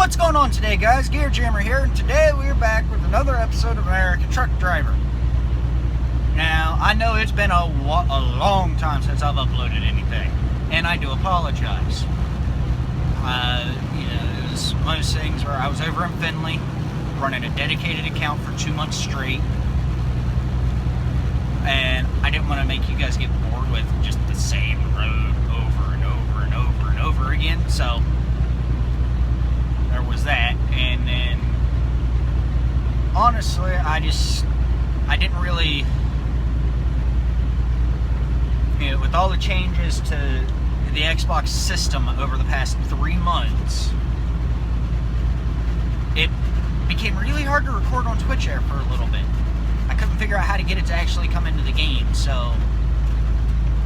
What's going on today, guys? Gear Jammer here, and today we're back with another episode of American Truck Driver. Now, I know it's been a long time since I've uploaded anything, and I do apologize. It was one of those things where I was over in Findlay, running a dedicated account for 2 months straight, and I didn't want to make you guys get bored with just the same road over and over and over and over again, so there was that. And then honestly, I didn't really, with all the changes to the Xbox system over the past 3 months, it became really hard to record on Twitch there for a little bit. I couldn't figure out how to get it to actually come into the game,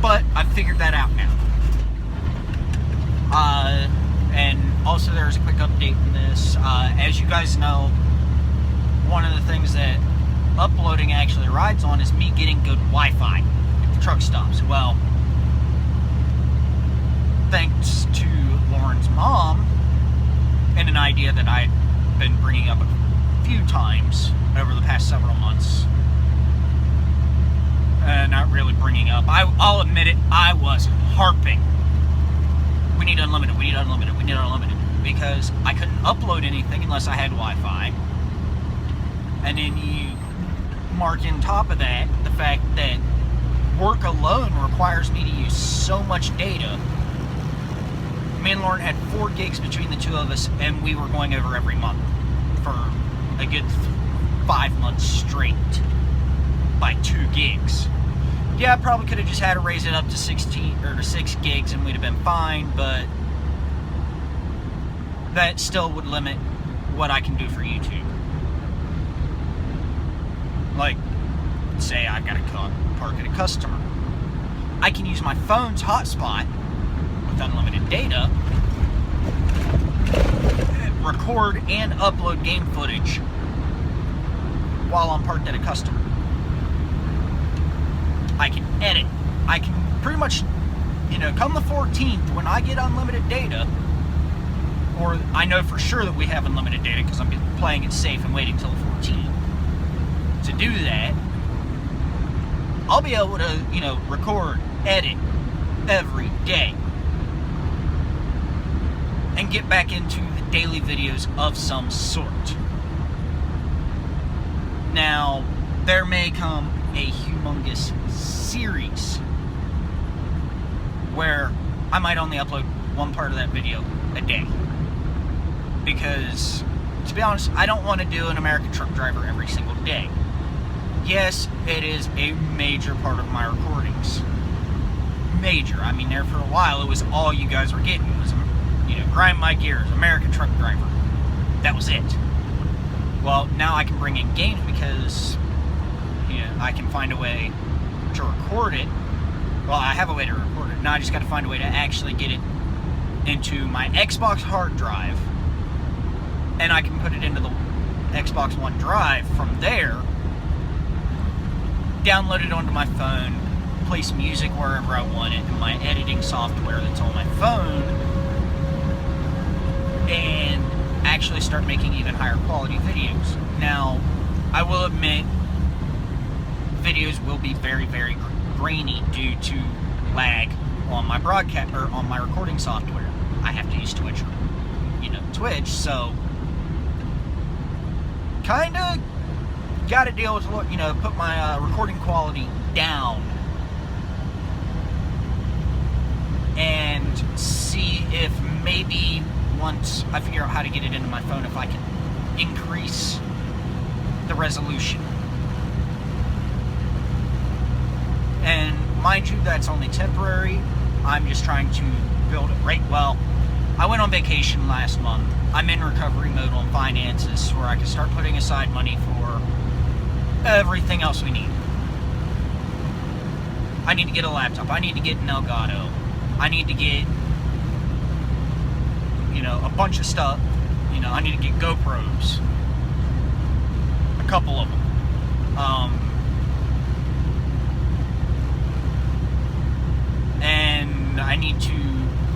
but I figured that out now. And also there's a quick update in this. As you guys know, one of the things that uploading actually rides on is me getting good Wi-Fi at the truck stops. Well, thanks to Lauren's mom, and an idea that I've been bringing up a few times over the past several months. Not really bringing up. I'll admit it, I was harping. We need unlimited, we need unlimited, we need unlimited. Because I couldn't upload anything unless I had Wi-Fi. And then you mark in top of that the fact that work alone requires me to use so much data. Me and Lauren had 4 gigs between the two of us, and we were going over every month for a good 5 months straight by 2 gigs. Yeah, I probably could have just had to raise it up to 16 or to 6 gigs and we'd have been fine, but that still would limit what I can do for YouTube. Like, say I've got to park at a customer. I can use my phone's hotspot with unlimited data, record and upload game footage while I'm parked at a customer. I can edit. I can pretty much, come the 14th, when I get unlimited data, or I know for sure that we have unlimited data because I'm playing it safe and waiting till the 14th. To do that, I'll be able to, record, edit every day and get back into the daily videos of some sort. Now, there may come a humongous series where I might only upload one part of that video a day. Because, to be honest, I don't want to do an American Truck Driver every single day. Yes, it is a major part of my recordings. Major. I mean, there for a while, it was all you guys were getting. It was, Grind My Gears, American Truck Driver. That was it. Well, now I can bring in games because, I can find a way to record it. Well, I have a way to record it. Now I just got to find a way to actually get it into my Xbox hard drive. And I can put it into the Xbox One drive from there, download it onto my phone, place music wherever I want it in my editing software that's on my phone, and actually start making even higher quality videos. Now, I will admit, videos will be very, very grainy due to lag on my broadcast or on my recording software. I have to use Twitch, so kind of got to deal with, put my recording quality down and see if maybe once I figure out how to get it into my phone, if I can increase the resolution. And mind you, that's only temporary. I'm just trying to build it right. Well, I went on vacation last month. I'm in recovery mode on finances where I can start putting aside money for everything else we need. I need to get a laptop. I need to get an Elgato. I need to get, a bunch of stuff. I need to get GoPros. A couple of them. And I need to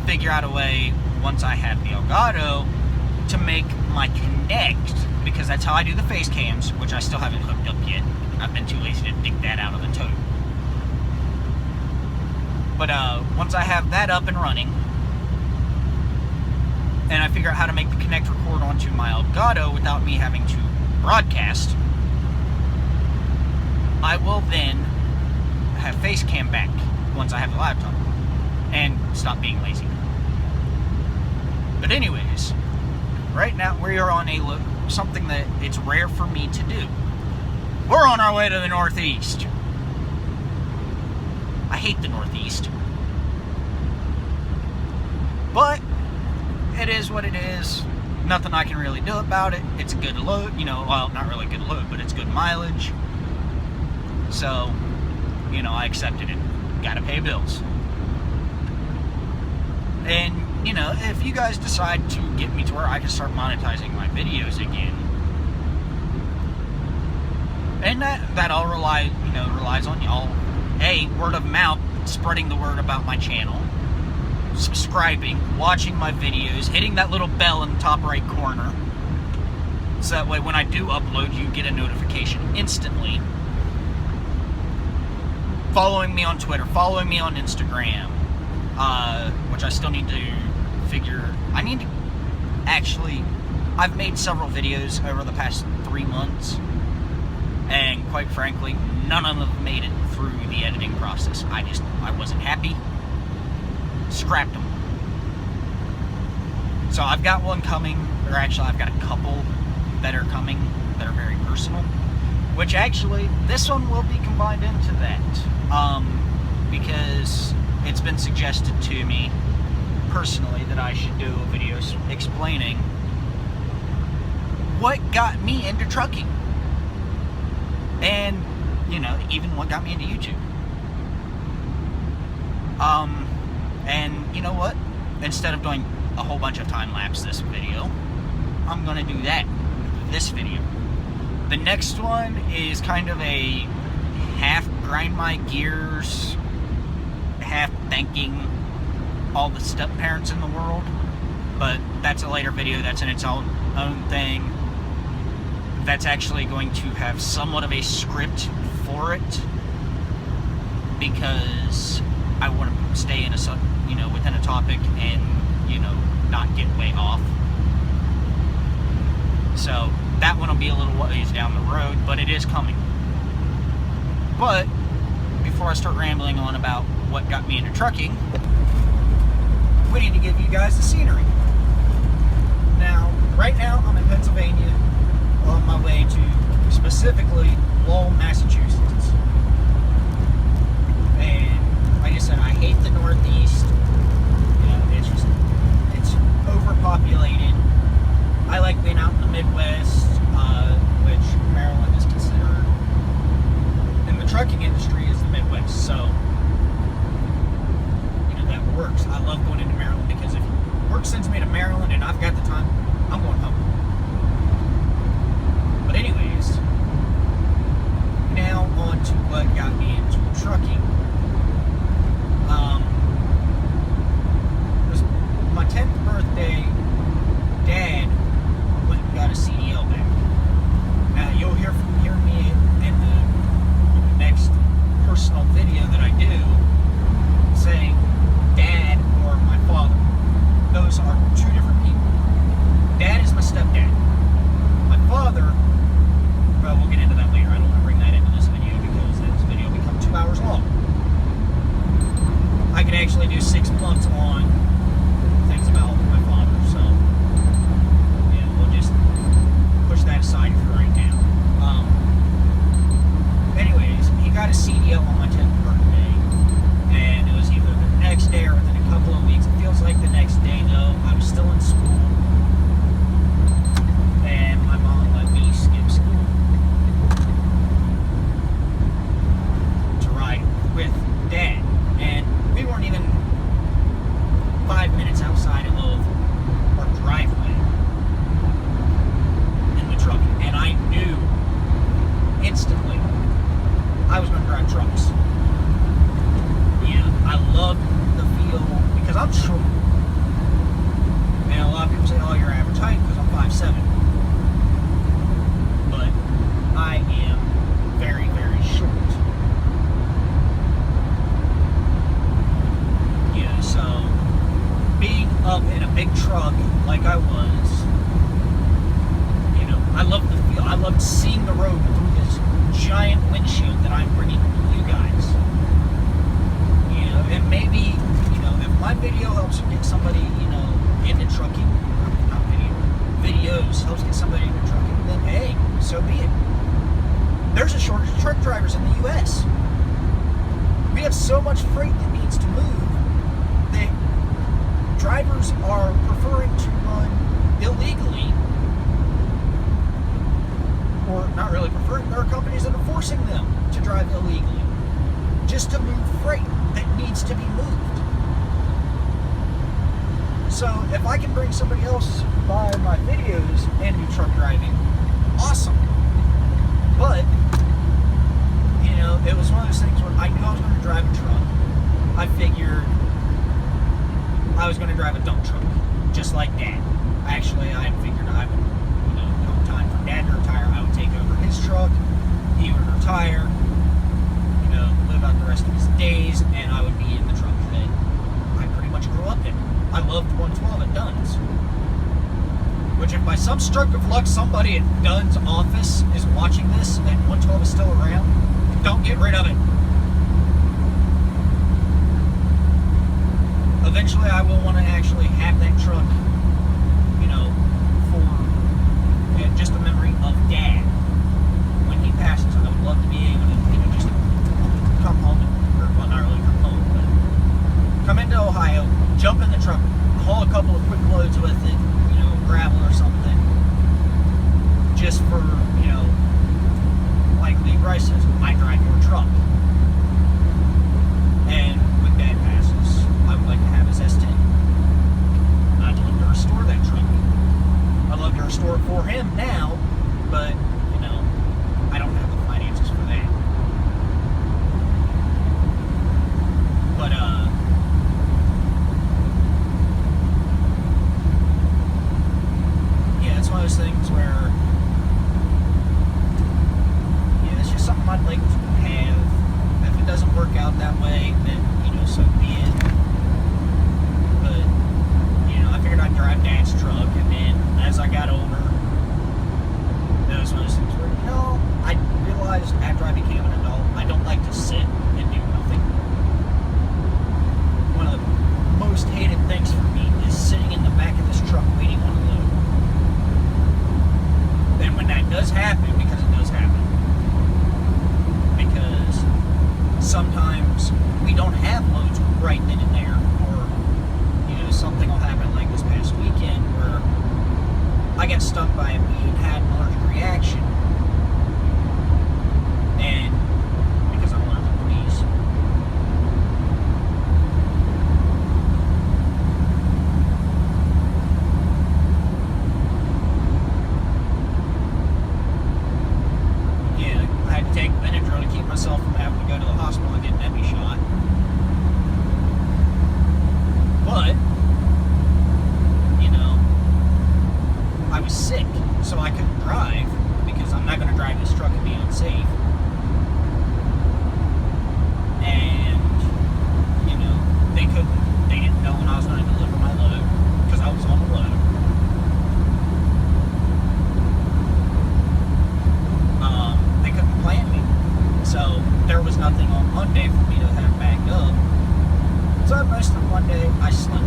figure out a way, once I have the Elgato, to make my Connect, because that's how I do the face cams, which I still haven't hooked up yet. I've been too lazy to dig that out of the tote. But once I have that up and running, and I figure out how to make the Connect record onto my Elgato without me having to broadcast, I will then have face cam back once I have the laptop and stop being lazy. But anyways, right now we are on something that it's rare for me to do. We're on our way to the Northeast. I hate the Northeast. But it is what it is. Nothing I can really do about it. It's a good load, well, not really good load, but it's good mileage. So, I accepted it. Gotta pay bills. And, if you guys decide to get me to where I can start monetizing my videos again, and that all relies on y'all. A, word of mouth, spreading the word about my channel, subscribing, watching my videos, hitting that little bell in the top right corner, so that way when I do upload, you get a notification instantly. Following me on Twitter, following me on Instagram, which I still need to figure. I've made several videos over the past 3 months, and quite frankly, none of them made it through the editing process. I wasn't happy. Scrapped them. So I've got one coming, or actually I've got a couple that are coming that are very personal, which actually, this one will be combined into that, because it's been suggested to me personally that I should do a video explaining what got me into trucking, and even what got me into YouTube. And you know what? Instead of doing a whole bunch of time-lapse this video, I'm gonna do that this video. The next one is kind of a half grind my gears, half thanking all the step-parents in the world, but that's a later video. That's in its own thing. That's actually going to have somewhat of a script for it, because I want to stay in within a topic and not get way off. So that one will be a little ways down the road, but it is coming. But before I start rambling on about what got me into trucking, we need to give you guys the scenery. Now, right now I'm in Pennsylvania, on my way to specifically Lowell, Massachusetts. And like I said, I hate the Northeast. It's overpopulated. I like being out in the Midwest, which Maryland is considered, in the trucking industry, is the Midwest. So, that works. I love going into Maryland, because if work sends me to Maryland and I've got the time, I'm going home. But anyways, now on to what got me into trucking. like I was. You know, I loved the feel. I loved seeing the road through this giant windshield that I'm bringing you guys. You know, and maybe, you know, if my video helps get somebody, you know, into trucking, not videos helps get somebody into trucking, then hey, so be it. There's a shortage of truck drivers in the U.S. We have so much freight that needs to move that drivers are preferring to run illegally, or not really preferring. There are companies that are forcing them to drive illegally just to move freight that needs to be moved. So if I can bring somebody else by my videos and do truck driving, awesome. But you know, it was one of those things when I knew I was going to drive a truck. I figured I was going to drive a dump truck, just like Dad. Actually, I figured I would, you know, come time for Dad to retire, I would take over his truck. He would retire, you know, live out the rest of his days, and I would be in the truck that I pretty much grew up in. I loved 112 at Dunn's. Which, if by some stroke of luck somebody at Dunn's office is watching this and 112 is still around, don't get rid of it. Eventually, I will want to actually have that truck, you know, for just a memory of Dad. When he passes, I would love to be able to, you know, just come home, or, well, not really come home, but come into Ohio, jump in the truck, haul a couple of quick loads with it, you know, gravel or something, just for, you know, like Lee Bryce says, I drive your truck. And when Dad passes, I would like to have his S10. I'd love to restore that truck. I'd love to restore it for him now, but, you know, I don't have the finances for that. But, yeah, it's one of those things where something I'd like to have. If it doesn't work out that way, then, you know, so be it. But, you know, I figured I'd drive Dad's truck, and then as I got older, that was one of those things where, you know, I realized after I became an adult, I don't like to sit and do nothing. One of the most hated things for me is sitting in the back of this truck waiting on a load. Then when that does happen, because it does happen, sometimes we don't have loads right then and there, or, you know, something will happen like this past weekend where I got stung by a bee and had an allergic reaction, and because I'm allergic to bees. Yeah, I had to take Benadryl to keep myself from having to go to the hospital and get an epi shot. But, you know, I was sick, so I couldn't drive, because I'm not going to drive this truck and be unsafe. And, you know, they didn't know when I was going to deliver my load, because I was on the load. They couldn't plan me. So there was nothing on Monday for me to have backed up. So most of Monday I slept.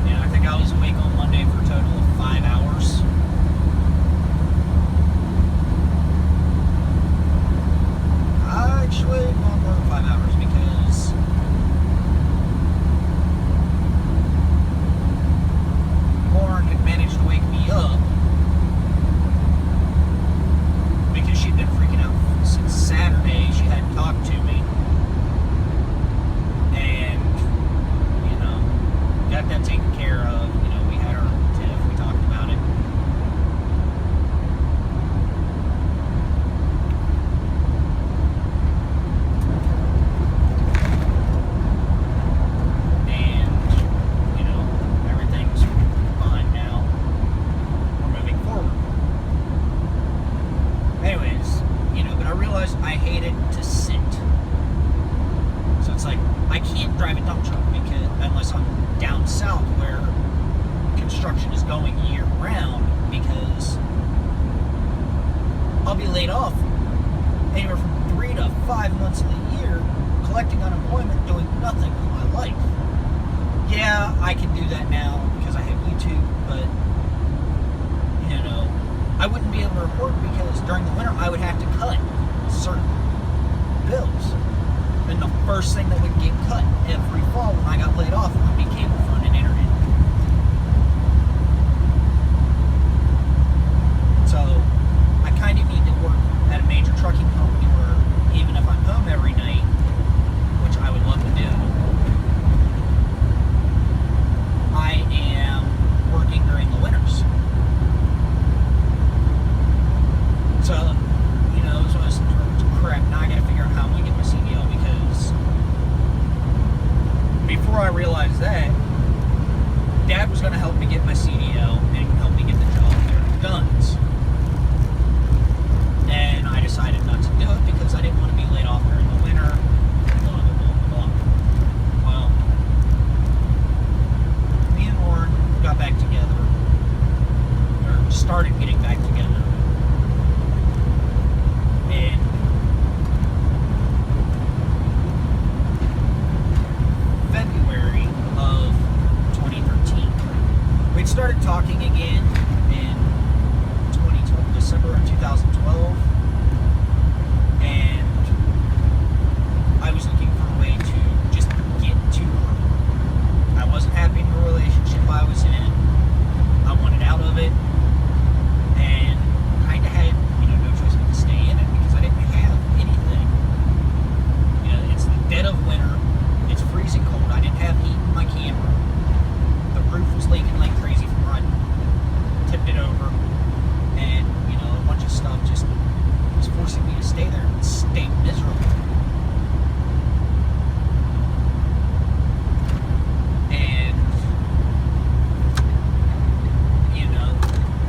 And I think I was awake on Monday for a total of 5 hours. going year round, because I'll be laid off anywhere from 3 to 5 months of the year, collecting unemployment, doing nothing with my life. Yeah, I can do that now because I have YouTube, but I wouldn't be able to record because during the winter I would have to cut certain bills. And the first thing that would get cut every fall when I got laid off would be cable phone and internet. So I kind of need to work at a major trucking company where even if I'm home every night, which I would love to do, I am working during the winters. So, it's one of those crap. Now I gotta figure out how I'm gonna get my CDL, because before I realized that, Dad was gonna help me get my CDL and help me get the job there at Guns. And I decided not to do it because I didn't want to be laid off during the winter. Blah, blah, blah, blah. Well, me and Warren got back together, or started getting back together. In February of 2013. We'd started talking again in December of 2012, and I was looking for a way to just get to her. I wasn't happy in the relationship I was in. I wanted out of it, and kind of had no choice but to stay in it because I didn't have anything. It's the dead of winter. It's freezing cold. I didn't have heat in my camper. The roof was leaking like crazy from where I tipped it over, and a bunch of stuff just was forcing me to stay there and stay miserable. And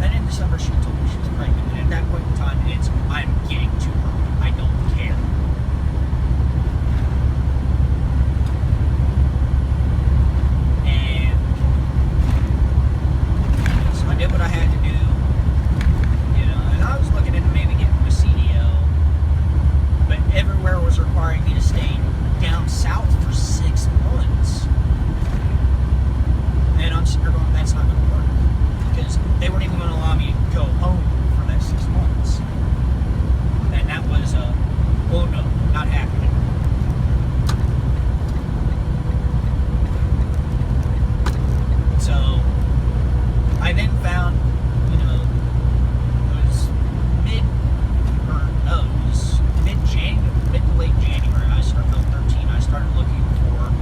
then in December she told me she was pregnant, and at that point in time I'm getting to her. I don't care. And so I did what I had to do. And I was looking into maybe getting a CDL, but everywhere was requiring me to stay down south for 6 months. And I'm sitting there going, that's not going to work, because they weren't even going to allow me to go home for that 6 months. And that was oh no, not happening. So I then found, it was mid to late January. I started on 13. I started looking for,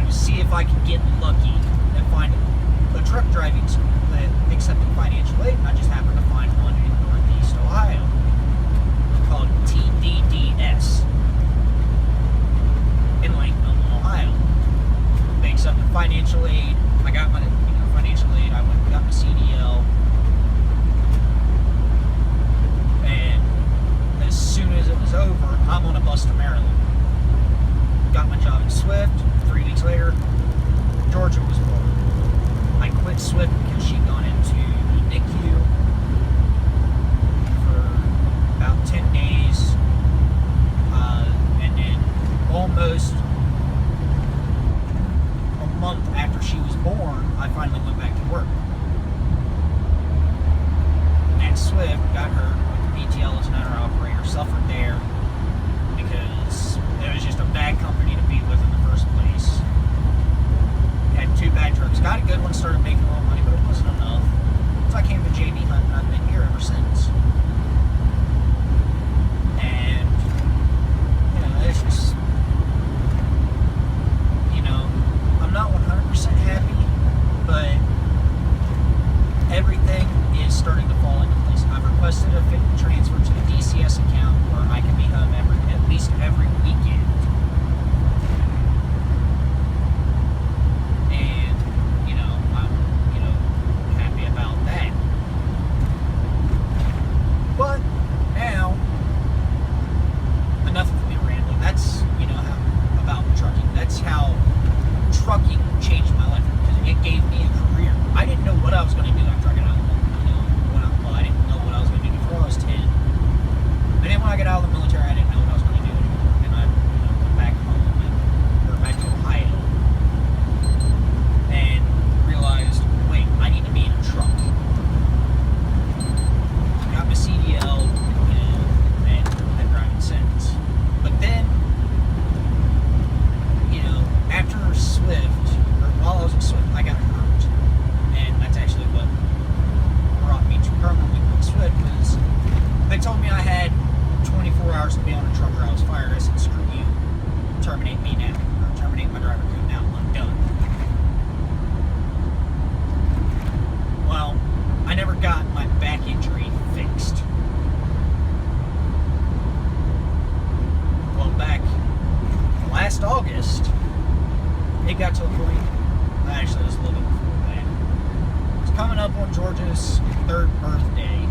to see if I could get lucky and find a truck driving school that accepted financial aid. And I just happened to find one in Northeast Ohio called TDDS in Langdon, Ohio. They accepted financial aid. I got my financial aid. I went and got my CDL. And as soon as it was over, I'm on a bus to Maryland. Got my job in Swift. 3 weeks later, Georgia was born. I quit Swift because she'd gone into the NICU for about 10 days. And then almost a month after she was born, I finally went back to work. And Swift got hurt with the PTL as an owner-operator, suffered there because it was just a bad company to be with in the first place. Had 2 bad trucks. Got a good one, started making a little money, but it wasn't enough. So I came to JB Hunt, and I've been here ever since. And, it's just, I'm not 100% happy, but everything is starting to fall into place. I've requested a transfer to the DCS account where I can be home at least every weekend. 3rd birthday,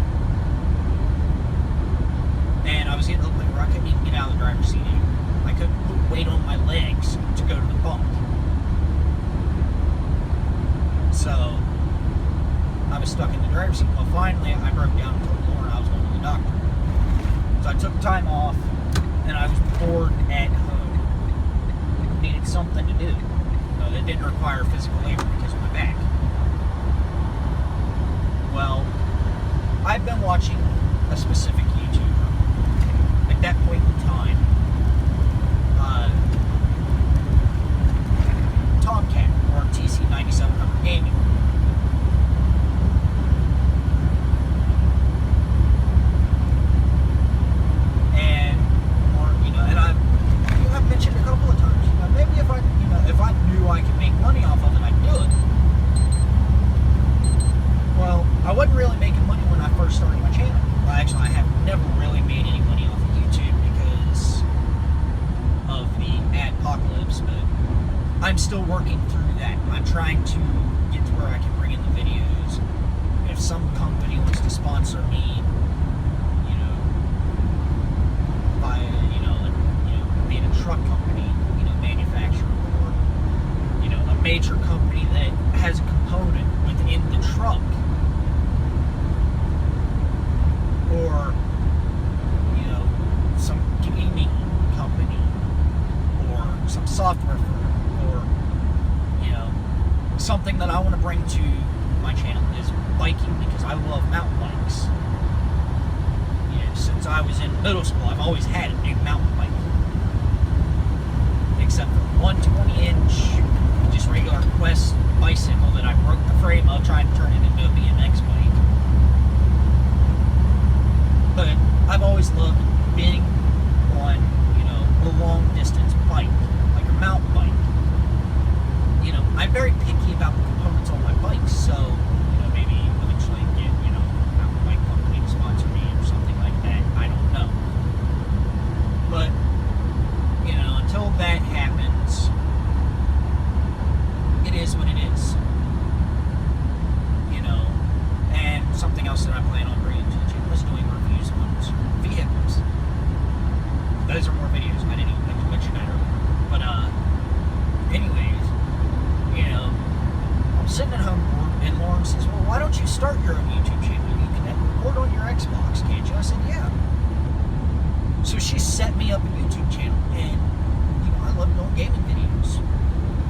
and I was getting to the point where I couldn't even get out of the driver's seat anymore. I couldn't put weight on my legs to go to the bunk. So I was stuck in the driver's seat. Well, finally, I broke down and told Lauren I was going to the doctor. So I took time off, and I was bored at home. Needed something to do that didn't require physical labor because of my back. Well, I've been watching a specific YouTuber at that point in time. Tomcat, or TC9700 Gaming. And I've mentioned a couple of times, maybe if I knew I could make money off of it, I'd do it. Well, I wasn't really making money when I first started my channel. Well, actually, I have never really made any money off of YouTube because of the adpocalypse, but I'm still working through that. I'm trying to get to where I can bring in the videos. If some company wants to sponsor me, being a truck company, manufacturer, or, a major company that has a component within the truck, or, some gaming company, or some software firm, or, something that I want to bring to my channel is biking, because I love mountain bikes. Since I was in middle school, I've always had a new mountain bike. Except for one 20-inch, just regular Quest bicycle that I broke the frame of trying to turn it into a BMX bike. But I've always loved being on, a long distance bike, like a mountain bike. I'm very picky about the components on my bikes, so, maybe eventually get, a mountain bike company to sponsor me or something like that. I don't know. But, until that happens, it is what it is. And something else that I plan on bringing to the channel is doing reviews on vehicles. Those are more videos. I didn't even mention that earlier. But, anyways, I'm sitting at home and Lauren says, well, why don't you start your own YouTube channel? You can record on your Xbox, can't you? I said, yeah. So she set me up a YouTube channel, and, I love doing gaming videos.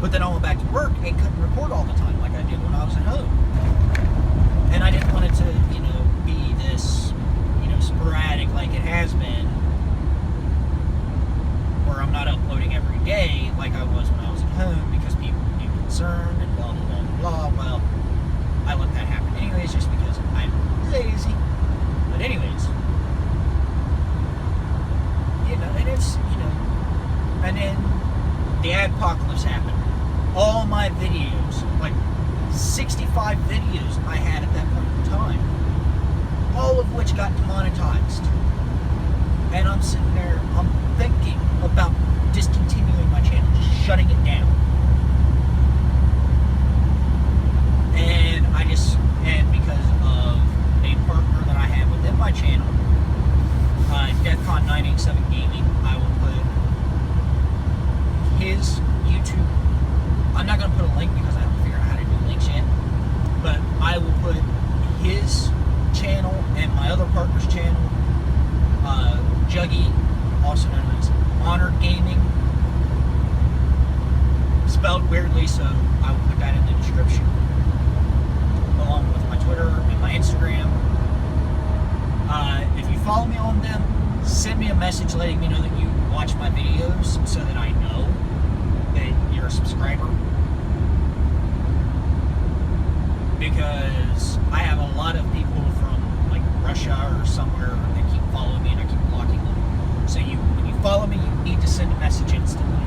But then I went back to work and couldn't record all the time like I did when I was at home. And I didn't want it to, be this, sporadic like it has been, where I'm not uploading every day like I was when I was at home because people would be concerned and blah, blah, blah, blah. Well, I let that happen anyways just because I'm lazy. But anyways, and it's, and then the adpocalypse happened. All my videos, like 65 videos I had at that point in time, all of which got demonetized. And I'm sitting there, I'm thinking about discontinuing my channel, just shutting it down. And because of a partner that I have within my channel, Deathcon 987 Gaming, I will put his YouTube. I'm not going to put a link because I haven't figured out how to do links yet. But I will put his channel and my other partner's channel, Juggy, also known as Ahnered Gaming, spelled weirdly, so I will put that in the description, along with my Twitter and my Instagram. If you follow me on them, send me a message letting me know that you watch my videos so that I know that you're a subscriber. Because I have a lot of people from like Russia or somewhere that keep following me and I keep blocking them. So when you follow me, you need to send a message instantly.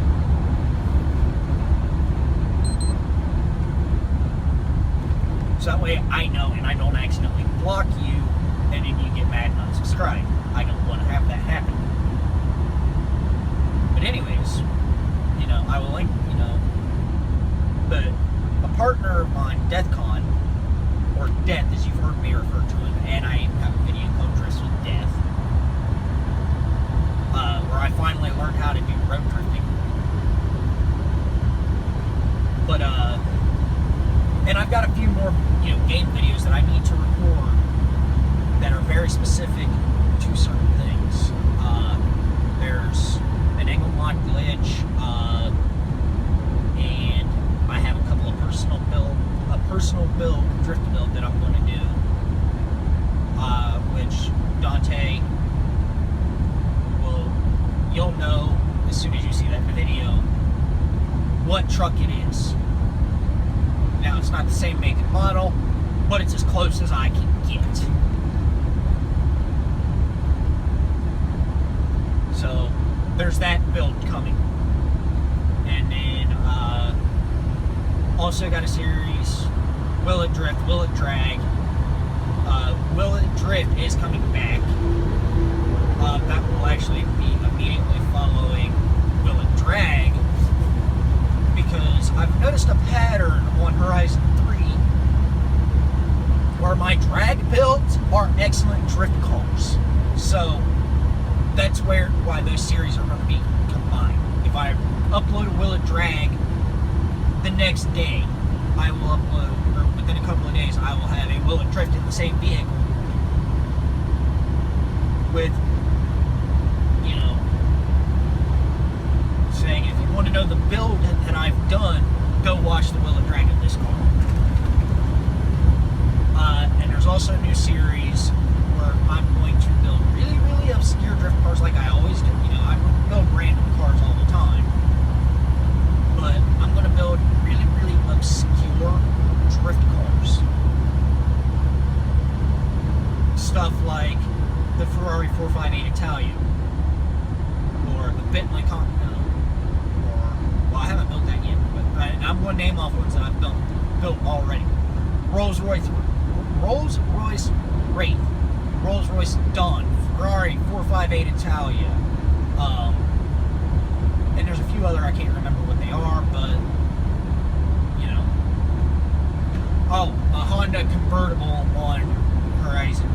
So that way I know and I don't accidentally block you and then you get mad and unsubscribe. I don't want to have that happen. But anyways, I will link, but a partner of mine, Deathcon, or Death, as you've heard me refer to him, and I even have a video called Drifts with Death, where I finally learned how to do road drifting. But, and I've got a few more, game videos that I need to record that are very specific to certain things. There's an angle lock glitch, and I have a couple of personal build, drift build that I'm going to do, which Dante you'll know as soon as you see that video what truck it is. Now, it's not the same make and model, but it's as close as I can get. So, there's that build coming. And then, also got a series, Will It Drift, Will It Drag? Will It Drift is coming back. That will actually be immediately following Will It Drag, because I've noticed a pattern on Horizon 3 where my drag builds are excellent drift cars. So that's why those series are going to be combined. If I upload a Will It Drag the next day, I will upload, or within a couple of days, I will have a Will It Drift in the same vehicle with, saying, if you want to know the build that I've done, go watch the Will It Drag of this car. And there's also a new series where I'm going to build really, really obscure drift cars like I always do. I build random cars all the time. But I'm going to build really, really obscure drift cars. Stuff like the Ferrari 458 Italian, or the Bentley Continental, well, I haven't built that yet, but I'm going to name off ones that I've built already. Rolls-Royce Wraith, Rolls-Royce Dawn, Ferrari 458 Italia, and there's a few other, I can't remember what they are, but, a Honda convertible on Horizon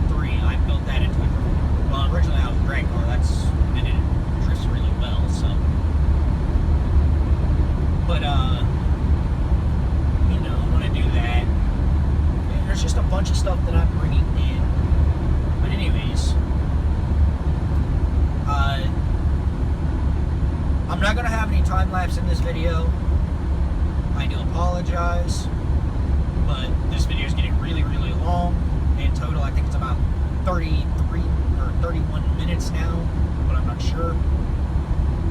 3, I built that into a, well, originally I was a drag car, and it drifts really well, so. But, I'm going to do that. And there's just a bunch of stuff that I'm bringing in. But anyways, I'm not going to have any time-lapse in this video. I do apologize. But this video is getting really, really long. In total, I think it's about 33 or 31 minutes now. But I'm not sure.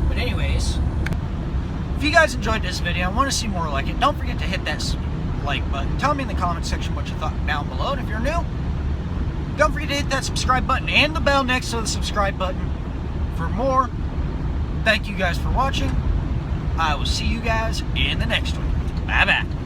But anyways, if you guys enjoyed this video and want to see more like it, don't forget to hit that like button. Tell me in the comment section what you thought down below. And if you're new, don't forget to hit that subscribe button and the bell next to the subscribe button for more. Thank you guys for watching. I will see you guys in the next one. Bye-bye.